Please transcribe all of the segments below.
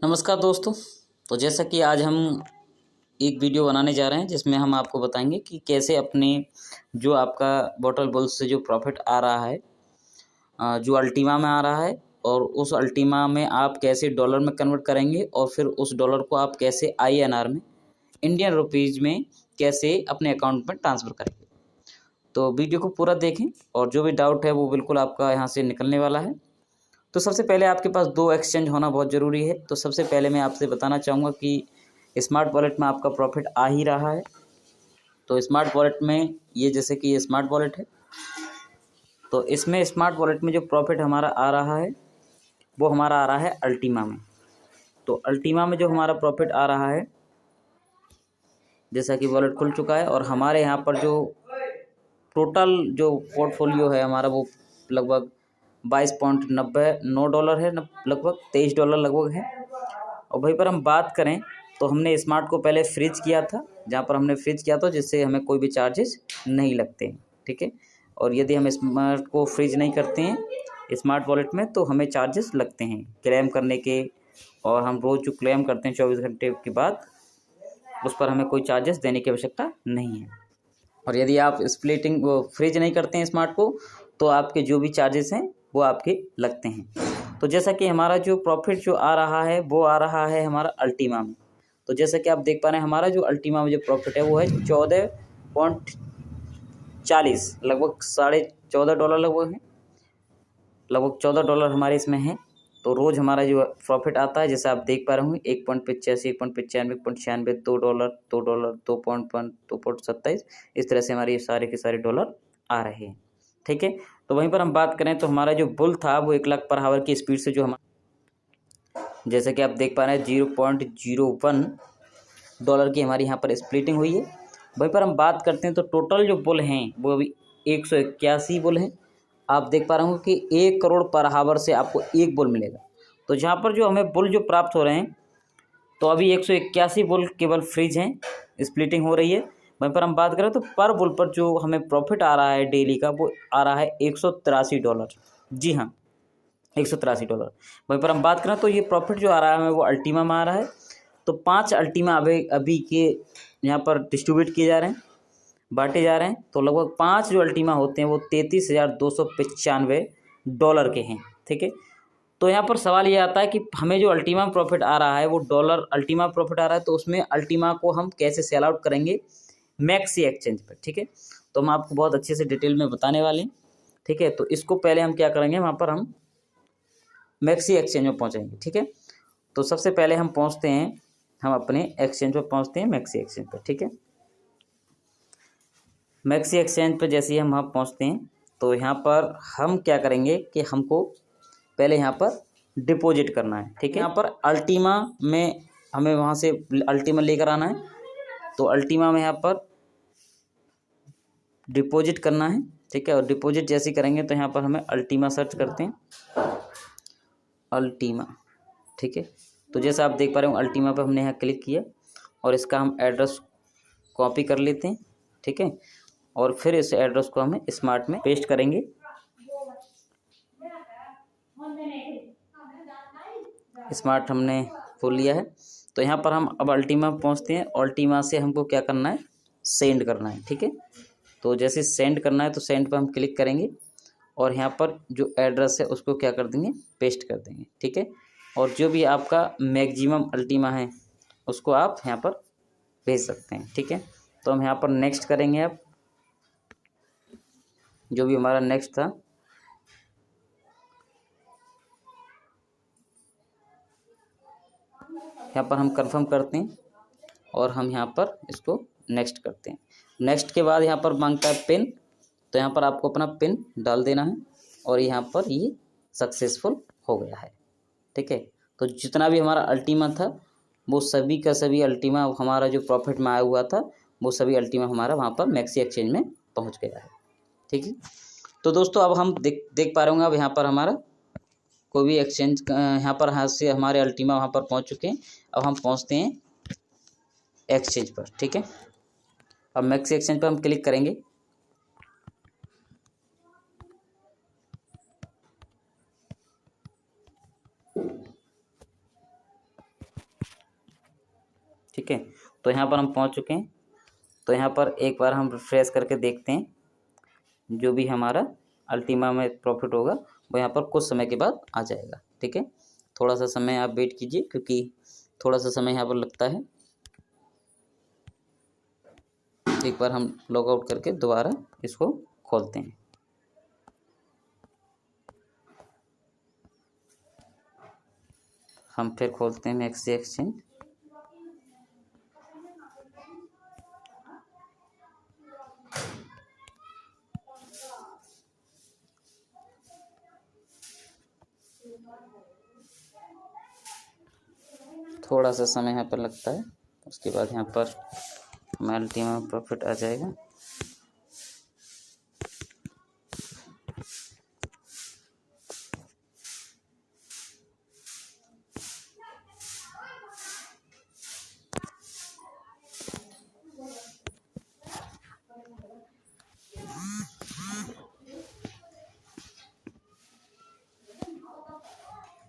नमस्कार दोस्तों। तो जैसा कि आज हम एक वीडियो बनाने जा रहे हैं जिसमें हम आपको बताएंगे कि कैसे अपने जो आपका बॉटल बुल्स से जो प्रॉफिट आ रहा है, जो अल्टीमा में आ रहा है, और उस अल्टीमा में आप कैसे डॉलर में कन्वर्ट करेंगे और फिर उस डॉलर को आप कैसे INR में, इंडियन रुपीज़ में कैसे अपने अकाउंट में ट्रांसफ़र करेंगे। तो वीडियो को पूरा देखें और जो भी डाउट है वो बिल्कुल आपका यहाँ से निकलने वाला है। तो सबसे पहले आपके पास 2 एक्सचेंज होना बहुत ज़रूरी है। तो सबसे पहले मैं आपसे बताना चाहूँगा कि स्मार्ट वॉलेट में आपका प्रॉफिट आ ही रहा है। तो स्मार्ट वॉलेट में ये जैसे कि ये स्मार्ट वॉलेट है, तो इसमें स्मार्ट वॉलेट में जो प्रॉफिट हमारा आ रहा है वो हमारा आ रहा है अल्टीमा में। तो अल्टीमा में जो हमारा प्रॉफिट आ रहा है, जैसा कि वॉलेट खुल चुका है और हमारे यहाँ पर जो टोटल जो पोर्टफोलियो है हमारा वो लगभग $22.99 है, लगभग $23 लगभग है। और वहीं पर हम बात करें तो हमने स्मार्ट को पहले फ्रीज किया था, जहाँ पर हमने फ्रीज किया था जिससे हमें कोई भी चार्जेस नहीं लगते हैं, ठीक है। और यदि हम स्मार्ट को फ्रीज नहीं करते हैं स्मार्ट वॉलेट में तो हमें चार्जेस लगते हैं क्लेम करने के, और हम रोज़ जो क्लेम करते हैं 24 घंटे के बाद उस पर हमें कोई चार्जेस देने की आवश्यकता नहीं है। और यदि आप स्प्लिटिंग वो फ्रीज नहीं करते हैं स्मार्ट को तो आपके जो भी चार्जेस हैं वो आपके लगते हैं। तो जैसा कि हमारा जो प्रॉफिट जो आ रहा है वो आ रहा है हमारा अल्टीमा में। तो जैसा कि आप देख पा रहे हैं हमारा जो अल्टीमा में जो प्रॉफिट है वो है 14.40, लगभग $14.5 लगभग है, लगभग $14 हमारे इसमें है। तो रोज़ हमारा जो प्रॉफिट आता है जैसे आप देख पा रहे होंगे 1.85, 1.95, 1.96, $2, $2, 2.1, 2.27, इस तरह से हमारे ये सारे के सारे डॉलर आ रहे हैं, ठीक है। तो वहीं पर हम बात करें तो हमारा जो बुल था वो 1 लाख पर हावर की स्पीड से जो हमारा, जैसे कि आप देख पा रहे हैं $0.01 की हमारी यहाँ पर स्प्लिटिंग हुई है। वहीं पर हम बात करते हैं तो टोटल जो बुल हैं वो अभी 181 बुल हैं। आप देख पा रहे होंगे कि 1 करोड़ पर हावर से आपको एक बुल मिलेगा। तो जहाँ पर जो हमें बुल जो प्राप्त हो रहे हैं तो अभी 181 बुल केवल फ्रीज हैं, स्प्लिटिंग हो रही है। वहीं पर हम बात करें तो पर बुल पर जो हमें प्रॉफिट आ रहा है डेली का वो आ रहा है $183। जी हाँ, $183। वहीं पर हम बात करें तो ये प्रॉफिट जो आ रहा है हमें वो अल्टीमा में आ रहा है। तो 5 अल्टीमा अभी के यहाँ पर डिस्ट्रीब्यूट किए जा रहे हैं, बांटे जा रहे हैं। तो लगभग 5 जो अल्टीमा होते हैं वो $33,295 के हैं, ठीक है। तो यहाँ पर सवाल ये आता है कि हमें जो अल्टीमा प्रॉफिट आ रहा है वो डॉलर अल्टीमा प्रॉफिट आ रहा है, तो उसमें अल्टीमा को हम कैसे सेल आउट करेंगे मैक्सी एक्सचेंज पर, ठीक है। तो हम आपको बहुत अच्छे से डिटेल में बताने वाले हैं, ठीक है। तो इसको पहले हम क्या करेंगे, वहाँ पर हम मैक्सी एक्सचेंज में पहुँचेंगे, ठीक है। तो सबसे पहले हम पहुँचते हैं, हम अपने एक्सचेंज पर पहुँचते हैं, मैक्सी एक्सचेंज पर, ठीक है। मैक्सी एक्सचेंज पर जैसे ही हम वहाँ पहुँचते हैं तो यहाँ पर हम क्या करेंगे कि हमको पहले यहाँ पर डिपॉजिट करना है, ठीक है। यहाँ पर अल्टीमा में हमें वहाँ से अल्टीमा लेकर आना है। तो अल्टीमा में यहाँ पर डिपॉजिट करना है, ठीक है। और डिपॉजिट जैसे करेंगे तो यहाँ पर हमें अल्टीमा सर्च करते हैं, अल्टीमा, ठीक है। तो जैसा आप देख पा रहे हो अल्टीमा पर हमने यहाँ क्लिक किया और इसका हम एड्रेस कॉपी कर लेते हैं, ठीक है। और फिर इस एड्रेस को हमें स्मार्ट में पेस्ट करेंगे। स्मार्ट हमने खोल लिया है। तो यहाँ पर हम अब अल्टीमा पहुँचते हैं। अल्टीमा से हमको क्या करना है, सेंड करना है, ठीक है। तो जैसे सेंड करना है तो सेंड पर हम क्लिक करेंगे और यहाँ पर जो एड्रेस है उसको क्या कर देंगे, पेस्ट कर देंगे, ठीक है। और जो भी आपका मैक्सिमम अल्टीमा है उसको आप यहाँ पर भेज सकते हैं, ठीक है। तो हम यहाँ पर नेक्स्ट करेंगे। अब जो भी हमारा नेक्स्ट था, यहाँ पर हम कंफर्म करते हैं और हम यहाँ पर इसको नेक्स्ट करते हैं। नेक्स्ट के बाद यहाँ पर मांगता है पिन, तो यहाँ पर आपको अपना पिन डाल देना है और यहाँ पर ये सक्सेसफुल हो गया है, ठीक है। तो जितना भी हमारा अल्टीमा था वो सभी का सभी अल्टीमा हमारा जो प्रॉफिट में आया हुआ था वो सभी अल्टीमा हमारा वहाँ पर मैक्सी एक्सचेंज में पहुँच गया है, ठीक है। तो दोस्तों अब हम देख पा रहे होंगे अब यहाँ पर हमारा कोई भी एक्सचेंज यहाँ पर हाथ से हमारे अल्टीमा वहाँ पर पहुँच चुके हैं। अब हम पहुँचते हैं एक्सचेंज पर, ठीक है। अब मैक्सी एक्सचेंज पर हम क्लिक करेंगे। ठीक है। तो यहाँ पर हम पहुँच चुके हैं। तो यहाँ पर एक बार हम रिफ्रेश करके देखते हैं, जो भी हमारा अल्टीमा में प्रॉफिट होगा वो यहाँ पर कुछ समय के बाद आ जाएगा, ठीक है। थोड़ा सा समय आप वेट कीजिए, क्योंकि थोड़ा सा समय यहाँ पर लगता है। एक बार हम लॉग आउट करके दोबारा इसको खोलते हैं। हम फिर खोलते हैं मैक्सी एक्सचेंज। थोड़ा सा समय यहाँ पर लगता है, उसके बाद यहाँ पर हमारा अल्टीमा प्रॉफिट आ जाएगा।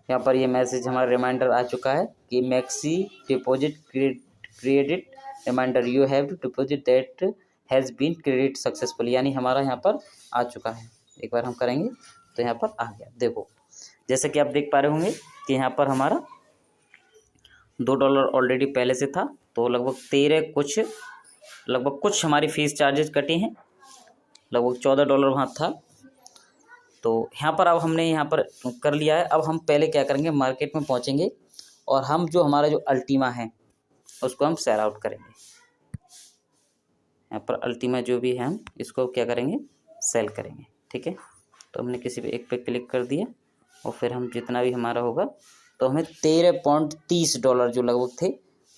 यहाँ पर ये मैसेज हमारा रिमाइंडर आ चुका है कि maxi deposit credit reminder, you have to deposit that has been credit successful, यानी हमारा यहाँ पर आ चुका है। एक बार हम करेंगे तो यहाँ पर आ गया। देखो, जैसे कि आप देख पा रहे होंगे कि यहाँ पर हमारा $2 ऑलरेडी पहले से था, तो लगभग कुछ हमारी फीस चार्जेस कटी हैं, लगभग $14 वहाँ था। तो यहाँ पर अब हमने यहाँ पर कर लिया है। अब हम पहले क्या करेंगे, मार्केट में पहुँचेंगे और हम जो हमारा जो अल्टीमा है उसको हम सेल आउट करेंगे। यहाँ पर अल्टीमा जो भी है हम इसको क्या करेंगे, सेल करेंगे, ठीक है। तो हमने किसी भी एक पे क्लिक कर दिया और फिर हम जितना भी हमारा होगा, तो हमें $13.30 जो लगभग थे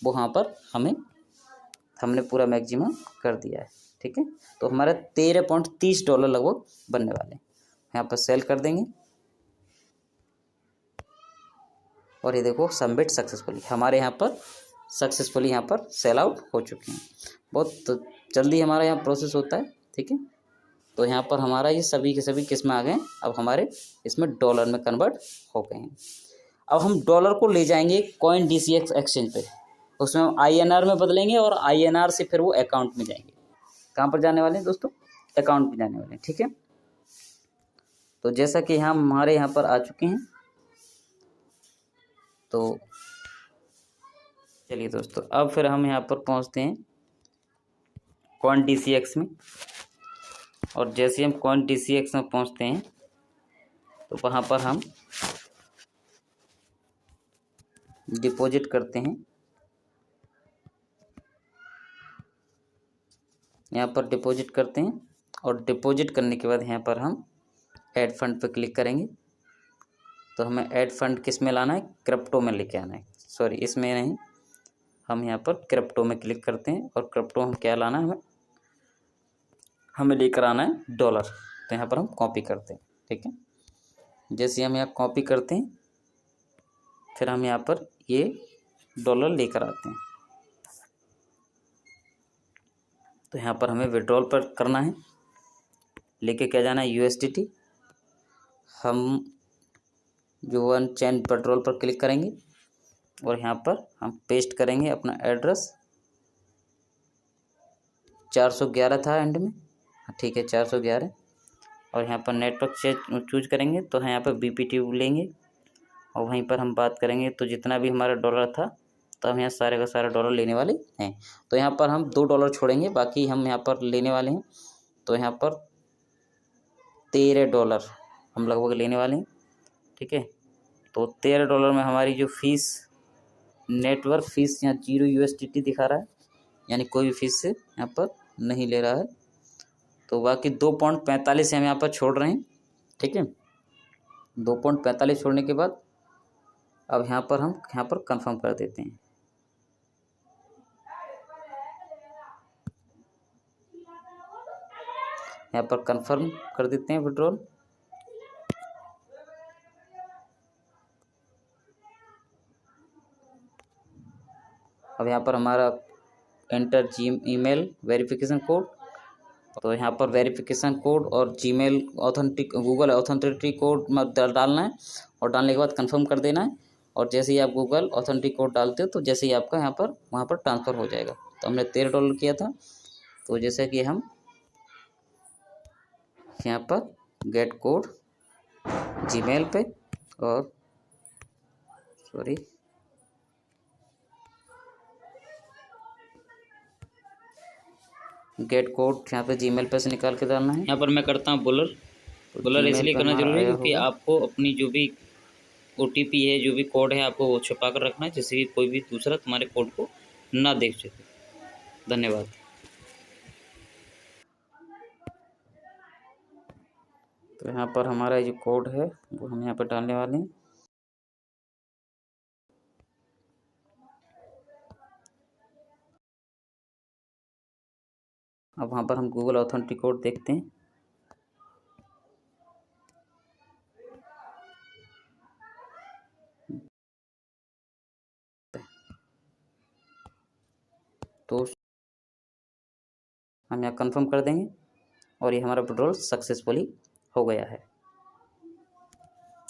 वो वहाँ पर हमने पूरा मैक्सिमम कर दिया है, ठीक है। तो हमारा $13.30 लगभग बनने वाले हैं। यहाँ पर सेल कर देंगे और ये देखो सबमिट सक्सेसफुली, हमारे यहाँ पर सक्सेसफुली यहाँ पर सेल आउट हो चुके हैं। बहुत जल्दी हमारा यहाँ प्रोसेस होता है, ठीक है। तो यहाँ पर हमारा ये सभी के सभी किस में आ गए, अब हमारे इसमें डॉलर में कन्वर्ट हो गए हैं। अब हम डॉलर को ले जाएंगे CoinDCX एक्सचेंज पे, उसमें हम INR में बदलेंगे और INR से फिर वो अकाउंट में जाएंगे। कहाँ पर जाने वाले हैं दोस्तों, अकाउंट में जाने वाले हैं, ठीक है। तो जैसा कि हम हमारे यहाँ पर आ चुके हैं, तो चलिए दोस्तों अब फिर हम यहाँ पर पहुँचते हैं CoinDCX में। और जैसे हम CoinDCX में पहुँचते हैं तो वहाँ पर हम डिपॉजिट करते हैं। यहाँ पर डिपॉजिट करते हैं और डिपॉजिट करने के बाद यहाँ पर हम ऐड फंड पर क्लिक करेंगे। तो हमें ऐड फंड किस में लाना है, क्रिप्टो में लेके आना है, सॉरी इसमें नहीं, हम यहाँ पर क्रिप्टो में क्लिक करते हैं और क्रिप्टो हम क्या लाना है, हमें लेकर आना है डॉलर। तो यहाँ पर हम कॉपी करते हैं, ठीक है। जैसे हम यहाँ कॉपी करते हैं फिर हम यहाँ पर ये डॉलर लेकर आते हैं। तो यहाँ पर हमें विड्रॉल पर करना है, लेके क्या जाना है USDT। हम जो वन चैन पेट्रोल पर क्लिक करेंगे और यहाँ पर हम पेस्ट करेंगे अपना एड्रेस। 411 था एंड में, ठीक है 411। और यहाँ पर नेटवर्क चूज करेंगे तो यहाँ पर BPT लेंगे और वहीं पर हम बात करेंगे। तो जितना भी हमारा डॉलर था तो हम यहाँ सारे का सारा डॉलर लेने वाले हैं। तो यहाँ पर हम $2 छोड़ेंगे, बाकी हम यहाँ पर लेने वाले हैं। तो यहाँ पर $13 हम लगभग लेने वाले हैं, ठीक है। तो $13 में हमारी जो फीस, नेटवर्क फीस यहाँ 0 USDT दिखा रहा है, यानी कोई भी फीस से यहाँ पर नहीं ले रहा है। तो बाकी $2.45 हम यहाँ पर छोड़ रहे हैं, ठीक है। 2.45 छोड़ने के बाद अब यहाँ पर हम कंफर्म कर देते हैं। यहाँ पर कंफर्म कर देते हैं विड्रॉल। अब यहाँ पर हमारा एंटर ईमेल वेरिफिकेशन कोड, तो यहाँ पर वेरिफिकेशन कोड और गूगल ऑथेंटिटी कोड डालना है और डालने के बाद कंफर्म कर देना है। और जैसे ही आप गूगल ऑथेंटिक कोड डालते हो तो जैसे ही आपका यहाँ पर वहाँ पर ट्रांसफ़र हो जाएगा। तो हमने $13 किया था, तो जैसे कि हम यहाँ पर गेट कोड जीमेल पे और सॉरी गेट कोड यहाँ पे जीमेल पे से निकाल के डालना है। यहाँ पर मैं करता हूँ बुलर। तो बुलर इसलिए करना जरूरी है क्योंकि आपको अपनी जो भी OTP है, जो भी कोड है, आपको वो छुपा कर रखना है, जिससे कि कोई भी दूसरा तुम्हारे कोड को ना देख सके। धन्यवाद। तो यहाँ पर हमारा जो कोड है वो हम यहाँ पर डालने वाले हैं। अब वहाँ पर हम गूगल ऑथेंटिक कोड देखते हैं। तो हम यहाँ कंफर्म कर देंगे और ये हमारा विड्रॉल सक्सेसफुली हो गया है।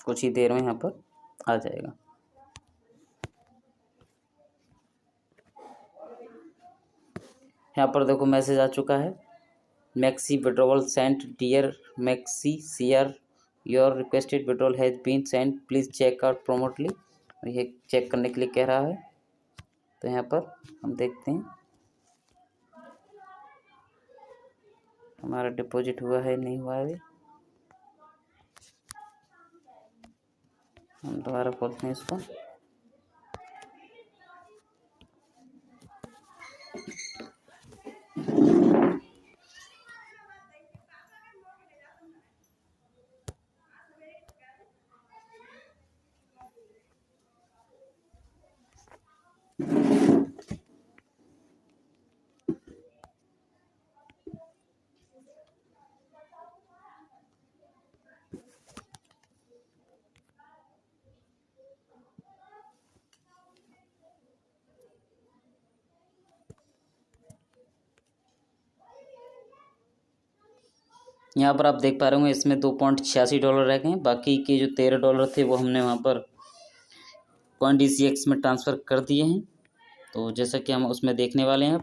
कुछ ही देर में यहाँ पर आ जाएगा। यहाँ पर देखो मैसेज आ चुका है, Maxi withdrawal sent dear Maxi CR, your requested withdrawal has been sent, please check out promptly. ये चेक करने के लिए कह रहा है। तो यहाँ पर हम देखते हैं हमारा डिपॉजिट हुआ है नहीं हुआ है। हम दोबारा खोलते हैं इसको। यहाँ पर आप देख पा रहे होंगे इसमें $2.86 रह गए हैं। बाकी के जो $13 थे वो हमने वहाँ पर CoinDCX में ट्रांसफ़र कर दिए हैं। तो जैसा कि हम उसमें देखने वाले हैं,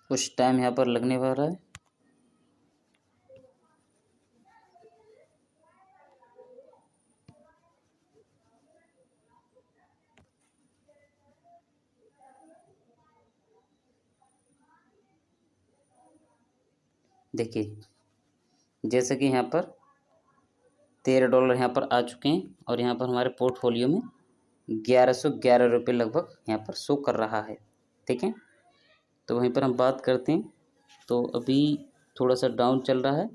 कुछ टाइम यहाँ पर लगने वाला है। देखिए जैसे कि यहाँ पर $13 यहाँ पर आ चुके हैं और यहाँ पर हमारे पोर्टफोलियो में ₹1111 लगभग यहाँ पर शो कर रहा है। ठीक है, तो वहीं पर हम बात करते हैं। तो अभी थोड़ा सा डाउन चल रहा है,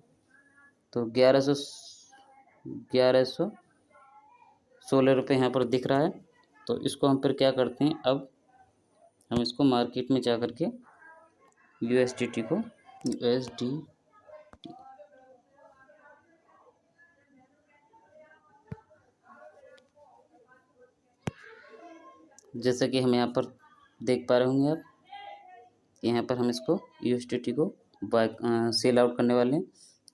तो 1116 यहाँ पर दिख रहा है। तो इसको हम फिर क्या करते हैं, अब हम इसको मार्केट में जा कर के USDT को जैसे कि हम यहाँ पर देख पा रहे होंगे आप, यहाँ पर हम इसको USDT को सेल आउट करने वाले हैं।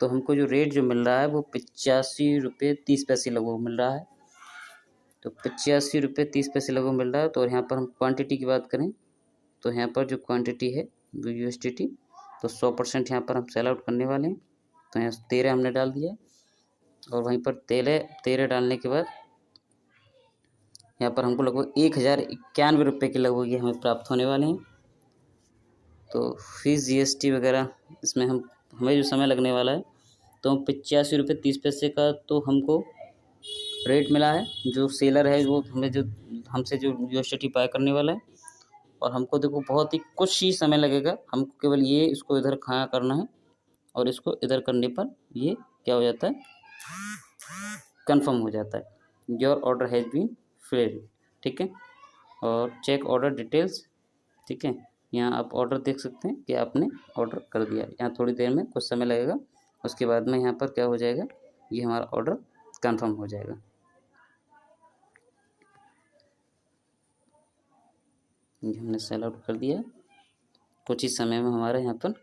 तो हमको जो रेट जो मिल रहा है वो ₹85.30 लगभग मिल रहा है। तो ₹85.30 लगभग मिल रहा है। तो यहाँ पर हम क्वांटिटी की बात करें तो यहाँ पर जो क्वांटिटी है वो USDT, तो 100% यहाँ पर हम सेल आउट करने वाले हैं। तो यहाँ 13 हमने डाल दिया और वहीं पर 13 डालने के बाद यहाँ पर हमको लगभग ₹1091 के लगभग ये हमें प्राप्त होने वाले हैं। तो फीस GST वगैरह इसमें हमें जो समय लगने वाला है, तो ₹85.30 का तो हमको रेट मिला है। जो सेलर है वो हमसे जो USDT बाय करने वाला है, और हमको देखो बहुत ही कुछ ही समय लगेगा। हमको केवल ये इसको इधर खड़ा करना है और इसको इधर करने पर ये क्या हो जाता है, कंफर्म हो जाता है। Your order has been filled. ठीक है, और चेक ऑर्डर डिटेल्स। ठीक है, यहाँ आप ऑर्डर देख सकते हैं कि आपने ऑर्डर कर दिया। यहाँ थोड़ी देर में कुछ समय लगेगा, उसके बाद में यहाँ पर क्या हो जाएगा, ये हमारा ऑर्डर कंफर्म हो जाएगा। ये हमने सेल आउट कर दिया, कुछ ही समय में हमारा यहाँ पर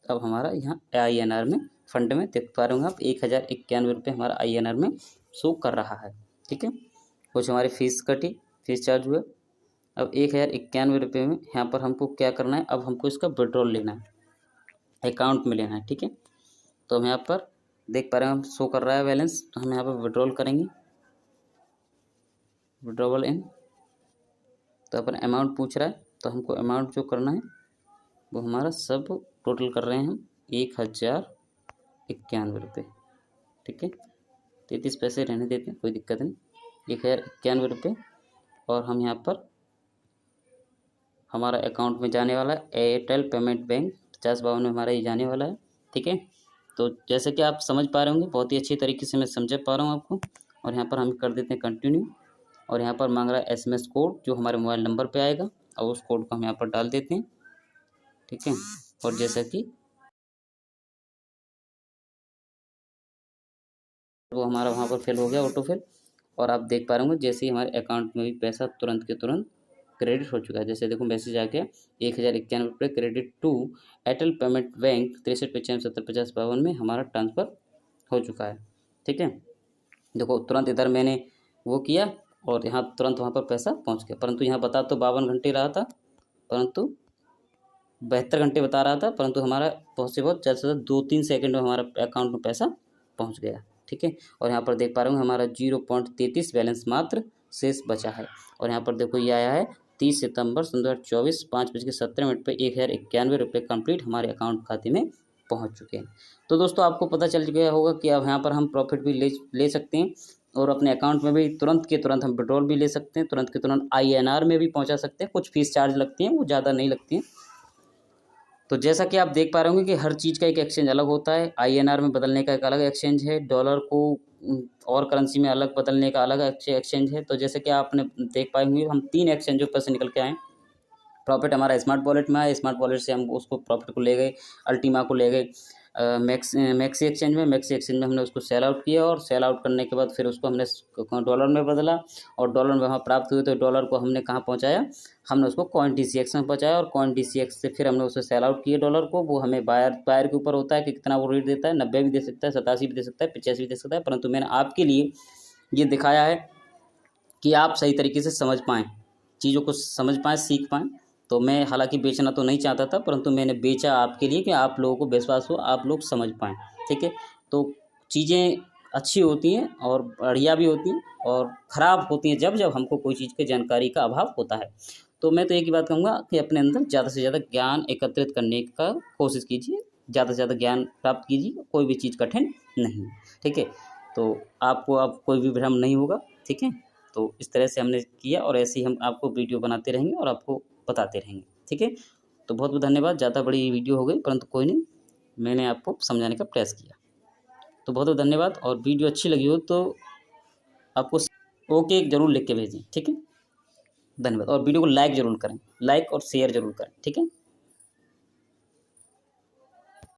अब हमारा यहाँ INR में फंड में देख पा रहे होंगे आप 1091 रुपये हमारा INR में शो कर रहा है। ठीक है, कुछ हमारी फीस कटी, फीस चार्ज हुआ। अब 1091 रुपये में यहाँ पर हमको क्या करना है, अब हमको इसका विड्रॉल लेना है, अकाउंट में लेना है। ठीक है, तो हम यहाँ पर देख पा रहे हैं हम शो कर रहा है बैलेंस, तो हम यहाँ पर विड्रॉल करेंगे, विड्रॉवल इन। तो अपन अमाउंट पूछ रहा है, तो हमको अमाउंट जो करना है वो हमारा सब टोटल कर रहे हैं हम 1091 रुपये। ठीक है, 33 पैसे रहने देते हैं, कोई दिक्कत नहीं, 1091 रुपये। और हम यहाँ पर हमारा अकाउंट में जाने वाला है एयरटेल पेमेंट बैंक 5052 में हमारा ये जाने वाला है। ठीक है, तो जैसे कि आप समझ पा रहे होंगे, बहुत ही अच्छी तरीके से मैं समझा पा रहा हूँ आपको। और यहाँ पर हम कर देते हैं कंटिन्यू, और यहाँ पर मांग रहा है SMS कोड जो हमारे मोबाइल नंबर पे आएगा, और उस कोड को हम यहाँ पर डाल देते हैं। ठीक है, और जैसा कि वो हमारा वहाँ पर फिल हो गया, ऑटो फिल। और आप देख पा रहे होंगे जैसे ही हमारे अकाउंट में भी पैसा तुरंत के तुरंत क्रेडिट हो चुका है। जैसे देखो मैसेज आ गया 1091 रुपये credit to Airtel payment bank 63 95 70 50 52 में हमारा ट्रांसफ़र हो चुका है। ठीक है, देखो तुरंत इधर मैंने वो किया और यहाँ तुरंत वहाँ पर पैसा पहुँच गया। परंतु यहाँ बता तो 52 घंटे रहा था, परंतु 72 घंटे बता रहा था, परंतु हमारा बहुत से बहुत ज़्यादा से ज़्यादा 2-3 सेकंड में हमारा अकाउंट में पैसा पहुंच गया। ठीक है, और यहाँ पर देख पा रहे हूँ हमारा 0.33 बैलेंस मात्र शेष बचा है। और यहाँ पर देखो ये आया है 30 सितंबर 2024 5:17 पे 1091 रुपये कंप्लीट हमारे अकाउंट खाते में पहुँच चुके हैं। तो दोस्तों आपको पता चल गया होगा कि अब यहाँ पर हम प्रॉफिट भी ले सकते हैं, और अपने अकाउंट में भी तुरंत के तुरंत हम विड्रॉल भी ले सकते हैं, तुरंत के तुरंत INR में भी पहुँचा सकते हैं। कुछ फीस चार्ज लगती हैं, वो ज़्यादा नहीं लगती हैं। तो जैसा कि आप देख पा रहे होंगे कि हर चीज़ का एक एक्सचेंज अलग होता है। INR में बदलने का एक अलग एक्सचेंज है, डॉलर को और करेंसी में अलग बदलने का अलग एक्सचेंज है। तो जैसे कि आपने देख पाए होंगे हम 3 एक्सचेंजों पर से निकल के आए। प्रॉफिट हमारा स्मार्ट वॉलेट में आया, स्मार्ट वॉलेट से हम उसको प्रॉफिट को ले गए, अल्टीमा को ले गए मैक्सी एक्सचेंज में हमने उसको सेल आउट किया, और सेल आउट करने के बाद फिर उसको हमने डॉलर में बदला, और डॉलर में वहाँ प्राप्त हुए तो डॉलर को हमने कहाँ पहुँचाया, हमने उसको कॉइन DCX में पहुँचाया, और कॉइन DCX से फिर हमने उसे सेल आउट किया डॉलर को। वो हमें बायर के ऊपर होता है कि कितना वो रेट देता है, 90 भी दे सकता है, 87 भी दे सकता है, 85 भी दे सकता है। परंतु मैंने आपके लिए ये दिखाया है कि आप सही तरीके से समझ पाएँ, चीज़ों को समझ पाएँ, सीख पाएँ। तो मैं हालांकि बेचना तो नहीं चाहता था, परंतु मैंने बेचा आपके लिए कि आप लोगों को विश्वास हो, आप लोग समझ पाएँ। ठीक है, तो चीज़ें अच्छी होती हैं और बढ़िया भी होती हैं, और ख़राब होती हैं जब हमको कोई चीज़ की जानकारी का अभाव होता है। तो मैं तो एक ही बात कहूँगा कि अपने अंदर ज़्यादा से ज़्यादा ज्ञान एकत्रित करने का कोशिश कीजिए, ज़्यादा से ज़्यादा ज्ञान प्राप्त कीजिए, कोई भी चीज़ कठिन नहीं। ठीक है, तो आपको अब कोई भी भ्रम नहीं होगा। ठीक है, तो इस तरह से हमने किया, और ऐसे ही हम आपको वीडियो बनाते रहेंगे और आपको बताते रहेंगे। ठीक है, तो बहुत बहुत धन्यवाद। ज़्यादा बड़ी वीडियो हो गई, परंतु कोई नहीं, मैंने आपको समझाने का प्रयास किया। तो बहुत बहुत धन्यवाद, और वीडियो अच्छी लगी हो तो आपको ओके ज़रूर लिख के भेजें। ठीक है, धन्यवाद, और वीडियो को लाइक ज़रूर करें, लाइक और शेयर ज़रूर करें। ठीक है।